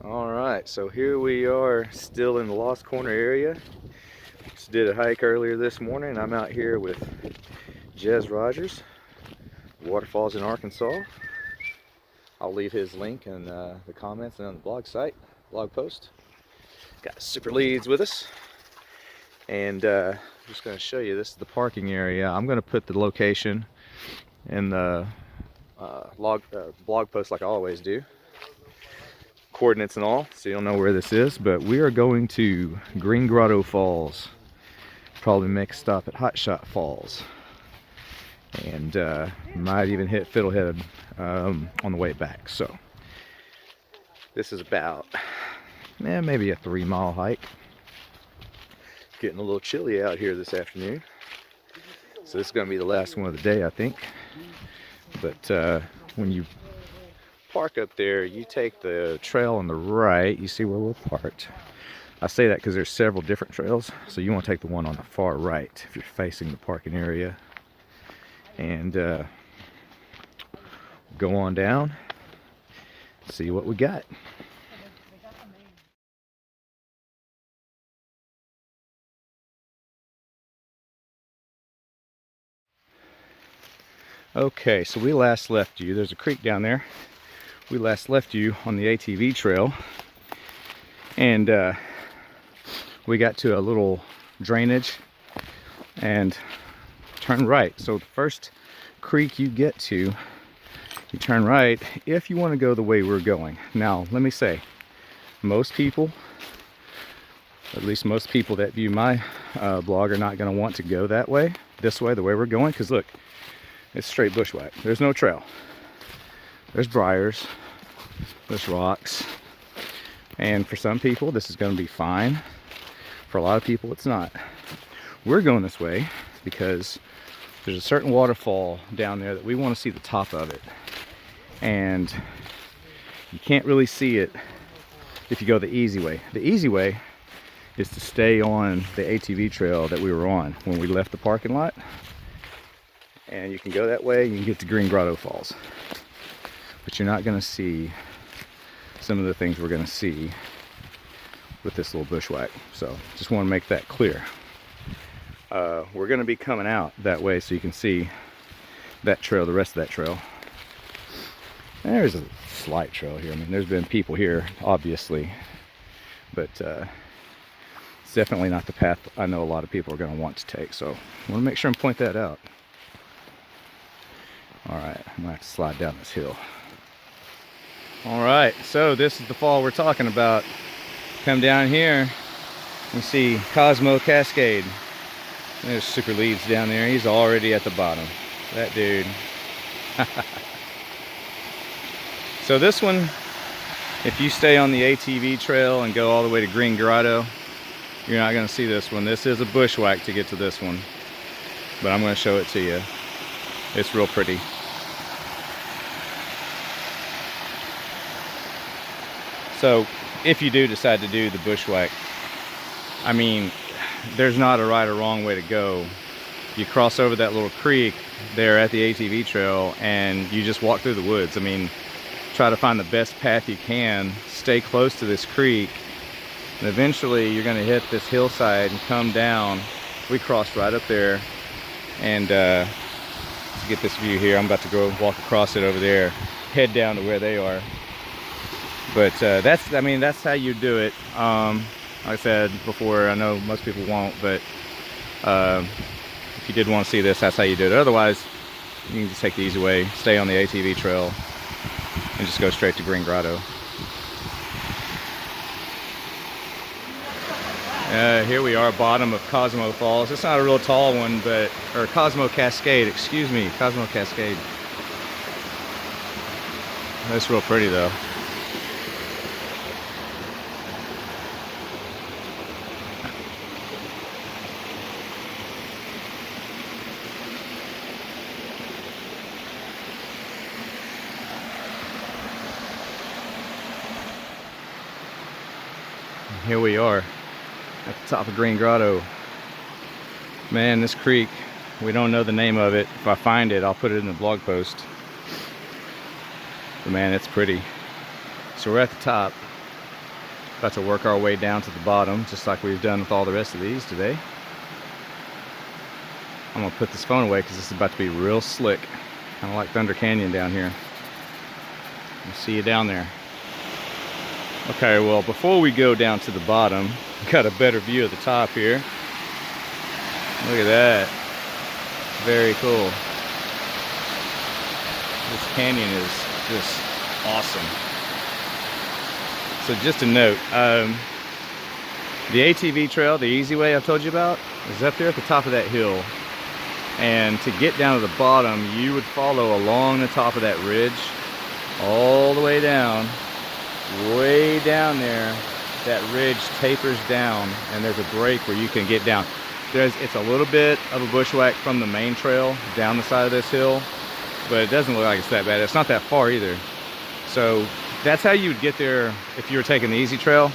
Alright, so here we are still in the Lost Corner area. Just did a hike earlier this morning. I'm out here with Jez Rogers, Waterfalls in Arkansas. I'll leave his link in the comments and on the blog post. Got Super Leads with us. And I'm just going to show you, this is the parking area. I'm going to put the location in the blog post like I always do. Coordinates and all, so you'll know where this is. But we are going to Grotto Falls. Probably make a stop at Hotshot Falls. And might even hit Fiddlehead on the way back. So this is about maybe a 3-mile hike. Getting a little chilly out here this afternoon. So this is going to be the last one of the day, I think. But when you park up there, you take the trail on the right. You see where we're parked. I say that because there's several different trails, so you want to take the one on the far right if you're facing the parking area, and go on down, see what we got. Okay, so we last left you, there's a creek down there. We last left you on the ATV trail, and we got to a little drainage and turn right. So the first creek you get to, you turn right if you want to go the way we're going. Now let me say, most people, at least most people that view my blog, are not going to want to go that way, this way, the way we're going, because look, it's straight bushwhack. There's no trail. There's briars, there's rocks, and for some people this is going to be fine. For a lot of people it's not. We're going this way because there's a certain waterfall down there that we want to see the top of it, and you can't really see it if you go the easy way. The easy way is to stay on the ATV trail that we were on when we left the parking lot, and you can go that way. You can get to Grotto Falls, but you're not going to see some of the things we're going to see with this little bushwhack. So just want to make that clear. We're going to be coming out that way so you can see that trail, the rest of that trail. There's a slight trail here. I mean, there's been people here, obviously, but it's definitely not the path I know a lot of people are going to want to take. So I want to make sure and point that out. All right, I'm going to have to slide down this hill. All right, so this is the fall we're talking about. Come down here, you see Cosmo Cascade. There's Super Leads down there. He's already at the bottom. That dude. So this one, if you stay on the ATV trail and go all the way to Green Grotto, you're not going to see this one. This is a bushwhack to get to this one, but I'm going to show it to you. It's real pretty. So if you do decide to do the bushwhack, I mean, there's not a right or wrong way to go. You cross over that little creek there at the ATV trail and you just walk through the woods. I mean, try to find the best path you can, stay close to this creek, and eventually you're going to hit this hillside and come down. We crossed right up there, and to get this view here, I'm about to go walk across it over there, head down to where they are. But that's how you do it. Like I said before, I know most people won't, but if you did want to see this, that's how you do it. Otherwise, you can just take the easy way, stay on the ATV trail, and just go straight to Green Grotto. Here we are, bottom of Cosmo Falls. It's not a real tall one, or Cosmo Cascade, excuse me, Cosmo Cascade. That's real pretty though. Here we are at the top of Green Grotto. Man, this creek, we don't know the name of it. If I find it, I'll put it in the blog post. But man, it's pretty. So we're at the top. About to work our way down to the bottom, just like we've done with all the rest of these today. I'm gonna put this phone away because this is about to be real slick. Kind of like Thunder Canyon down here. I'll see you down there. Okay, well, before we go down to the bottom, got a better view of the top here. Look at that. Very cool. This canyon is just awesome. So just a note, the ATV trail, the easy way I've told you about, is up there at the top of that hill. And to get down to the bottom, you would follow along the top of that ridge, all the way down there. That ridge tapers down, and there's a break where you can get down. It's a little bit of a bushwhack from the main trail down the side of this hill, but it doesn't look like it's that bad. It's not that far either. So that's how you would get there if you were taking the easy trail.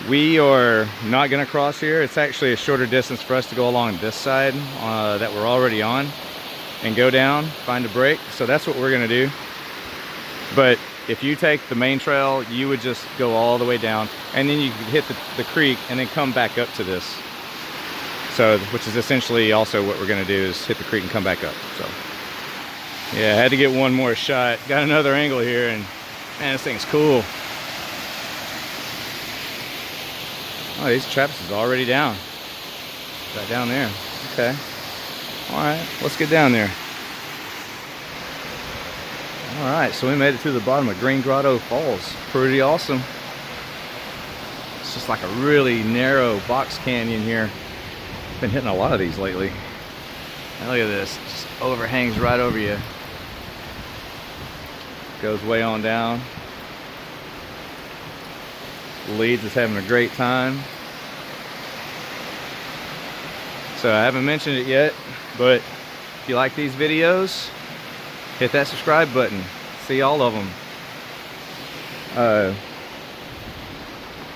We are not going to cross here. It's actually a shorter distance for us to go along this side that we're already on and go down, find a break. So that's what we're going to do. But if you take the main trail, you would just go all the way down, and then you could hit the creek and then come back up to this. So, which is essentially also what we're going to do, is hit the creek and come back up. So yeah, I had to get one more shot. Got another angle here, and man, this thing's cool. Oh, these traps is already down. Right down there. Okay. All right, let's get down there. All right, so we made it to the bottom of Grotto Falls. Pretty awesome. It's just like a really narrow box canyon here. Been hitting a lot of these lately. And look at this, just overhangs right over you. Goes way on down. Leeds is having a great time. So I haven't mentioned it yet, but if you like these videos, hit that subscribe button. See all of them.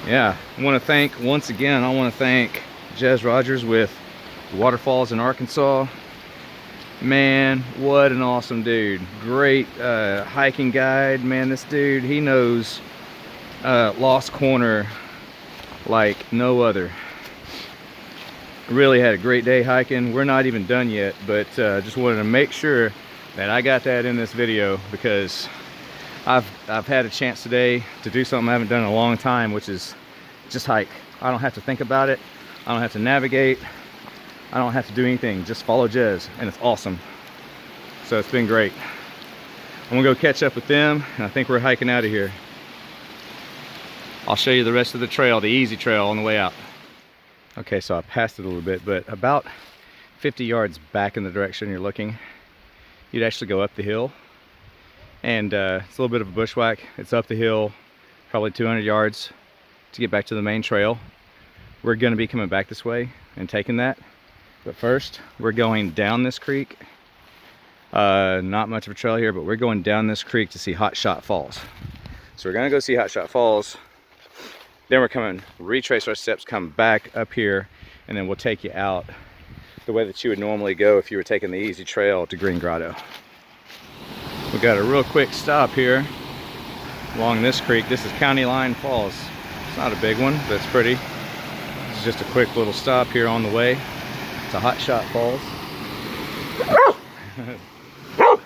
Yeah, I want to thank, once again, I want to thank Jez Rogers with Waterfalls in Arkansas. Man, what an awesome dude. Great hiking guide. Man, this dude, he knows Lost Corner like no other. Really had a great day hiking. We're not even done yet, but just wanted to make sure that I got that in this video, because I've had a chance today to do something I haven't done in a long time, which is just hike. I don't have to think about it. I don't have to navigate. I don't have to do anything. Just follow Jez, and it's awesome. So it's been great. I'm gonna go catch up with them, and I think we're hiking out of here. I'll show you the rest of the trail, the easy trail, on the way out. Okay, so I passed it a little bit, but about 50 yards back in the direction you're looking, you'd actually go up the hill. And it's a little bit of a bushwhack. It's up the hill, probably 200 yards to get back to the main trail. We're gonna be coming back this way and taking that. But first, we're going down this creek. Not much of a trail here, but we're going down this creek to see Hotshot Falls. So we're gonna go see Hotshot Falls. Then we're coming, retrace our steps, come back up here, and then we'll take you out the way that you would normally go if you were taking the easy trail to Green Grotto. We got a real quick stop here along this creek. This is County Line Falls. It's not a big one, but it's pretty. This is just a quick little stop here on the way to Hotshot Falls.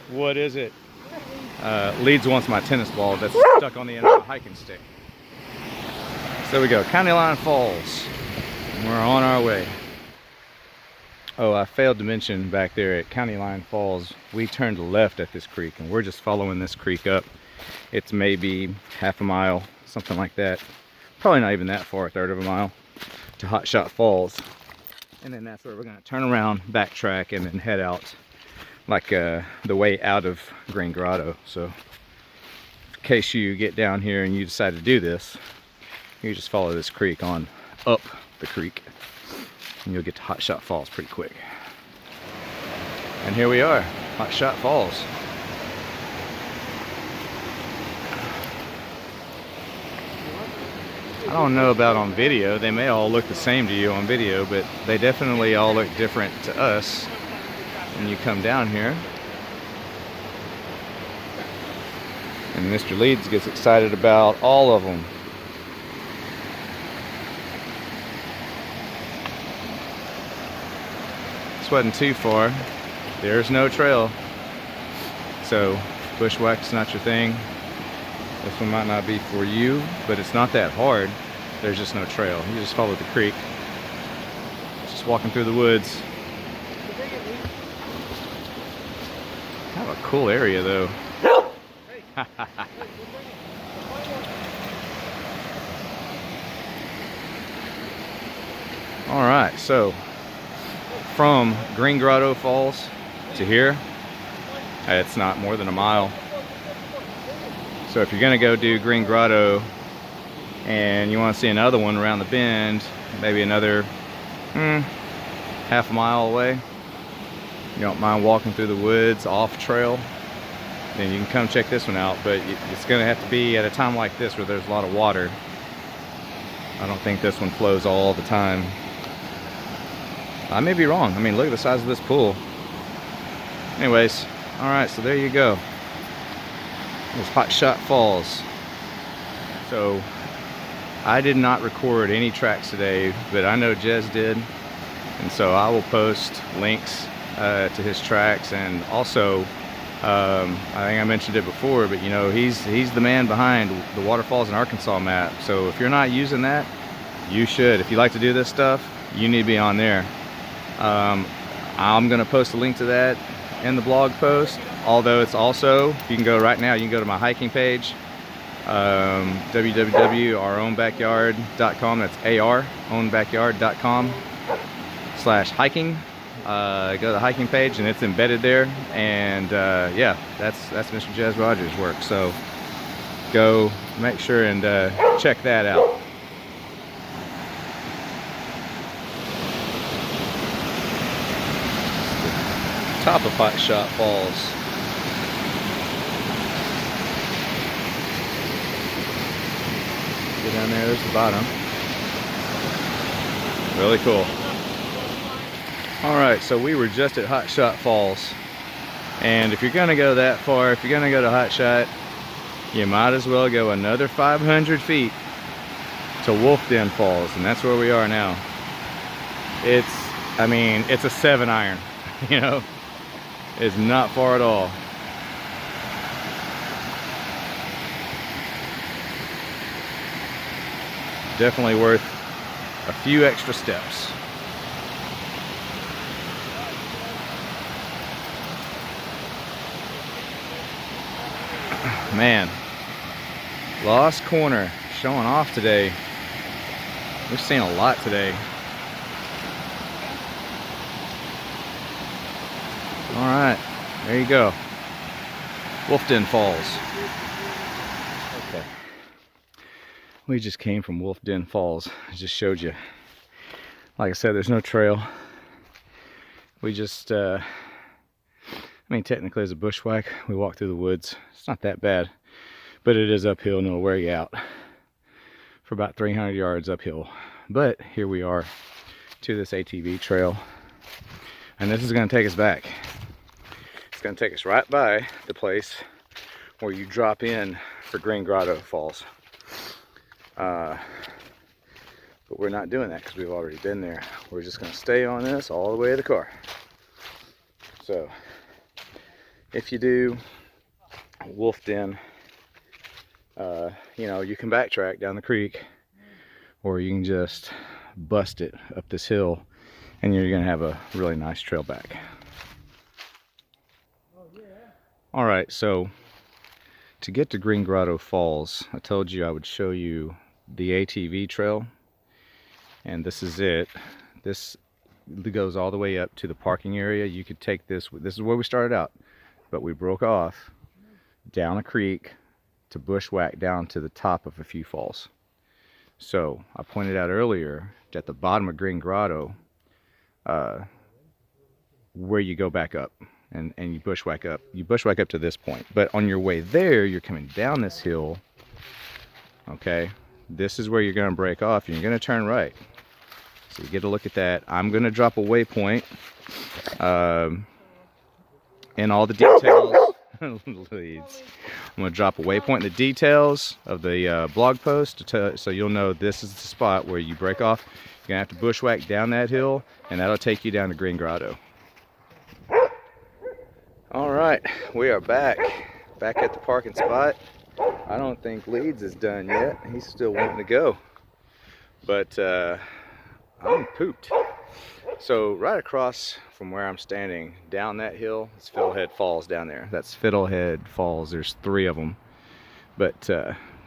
What is it? Leeds wants my tennis ball that's stuck on the end of a hiking stick. So there we go, County Line Falls. We're on our way. Oh, I failed to mention back there at County Line Falls, we turned left at this creek, and we're just following this creek up. It's maybe half a mile, something like that. Probably not even that far, a third of a mile, to Hotshot Falls. And then that's where we're gonna turn around, backtrack, and then head out like the way out of Green Grotto. So in case you get down here and you decide to do this, you just follow this creek on up the creek, and you'll get to Hotshot Falls pretty quick. And here we are, Hotshot Falls. I don't know about on video. They may all look the same to you on video, but they definitely all look different to us when you come down here. And Mr. Leeds gets excited about all of them. this wasn't too far. There's no trail. So bushwhack's not your thing. This one might not be for you, but it's not that hard. There's just no trail. You just follow the creek. Just walking through the woods. Kind of a cool area though. All right, so from Grotto Falls to here, it's not more than a mile. So if you're gonna go do Green Grotto and you want to see another one around the bend, maybe another half a mile away, you don't mind walking through the woods off trail, then you can come check this one out. But it's gonna have to be at a time like this where there's a lot of water. I don't think this one flows all the time. I may be wrong. I mean, look at the size of this pool. Anyways, all right, so there you go. There's Hotshot Falls. So I did not record any tracks today, but I know Jez did, and so I will post links to his tracks. And also, I think I mentioned it before, but you know, he's the man behind the Waterfalls in Arkansas map. So if you're not using that, you should. If you like to do this stuff, you need to be on there. I'm gonna post a link to that in the blog post, although it's also, you can go right now, you can go to my hiking page, www.ourownbackyard.com. that's ourownbackyard.com/hiking. Go to the hiking page and it's embedded there. And yeah, that's Mr. Jez Rogers' work. So go make sure and check that out. Top of Hotshot Falls. Get down there, there's the bottom. Really cool. Alright, so we were just at Hotshot Falls. And if you're gonna go that far, if you're gonna go to Hotshot, you might as well go another 500 feet to Wolf Den Falls, and that's where we are now. I mean, it's a 7-iron, you know? It's not far at all. Definitely worth a few extra steps. Man, Lost Corner showing off today. We've seen a lot today. All right, there you go. Wolf Den Falls. Okay. We just came from Wolf Den Falls. I just showed you. Like I said, there's no trail. We just, I mean, technically as a bushwhack, we walk through the woods. It's not that bad, but it is uphill and it'll wear you out for about 300 yards uphill. But here we are to this ATV trail, and this is gonna take us back. It's gonna take us right by the place where you drop in for Grotto Falls. But we're not doing that because we've already been there. We're just gonna stay on this all the way to the car. So if you do Wolf Den, you know, you can backtrack down the creek, or you can just bust it up this hill and you're gonna have a really nice trail back. All right, so to get to Grotto Falls, I told you I would show you the ATV trail, and this is it. This goes all the way up to the parking area. You could take this is where we started out, but we broke off down a creek to bushwhack down to the top of a few falls. So I pointed out earlier at the bottom of Grotto, where you go back up and you bushwhack up. You bushwhack up to this point, but on your way there, you're coming down this hill. Okay, this is where you're going to break off and you're going to turn right. So you get a look at that. I'm going to drop a waypoint and all the details. Leads. I'm going to drop a waypoint in the details of the blog post so you'll know this is the spot where you break off. You're going to have to bushwhack down that hill, and that'll take you down to Grotto. All right, we are back at the parking spot. I don't think Leeds is done yet. He's still wanting to go, but I'm pooped. So right across from where I'm standing, down that hill, it's Fiddlehead Falls down there. That's Fiddlehead Falls. There's 3 of them, but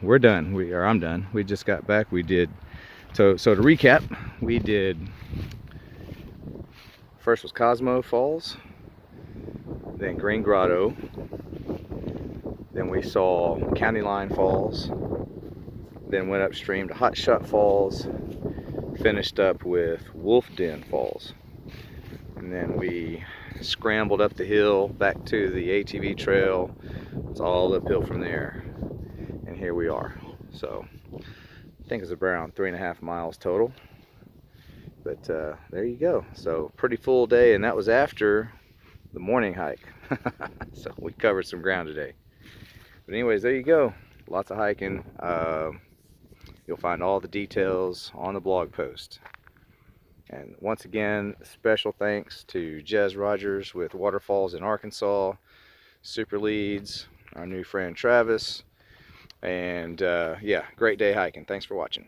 we're done. I'm done. We just got back. We did. So to recap, we did. First was Cosmo Falls, then Green Grotto, then we saw County Line Falls, then went upstream to Hotshot Falls, finished up with Wolf Den Falls, and then we scrambled up the hill back to the ATV trail. It's all uphill from there, and here we are. So I think it's around 3.5 miles total, but there you go. So pretty full day, and that was after the morning hike. So we covered some ground today. But anyways, there you go. Lots of hiking. You'll find all the details on the blog post. And once again, special thanks to Jez Rogers with Waterfalls in Arkansas, Super Leeds, our new friend Travis, and yeah, great day hiking. Thanks for watching.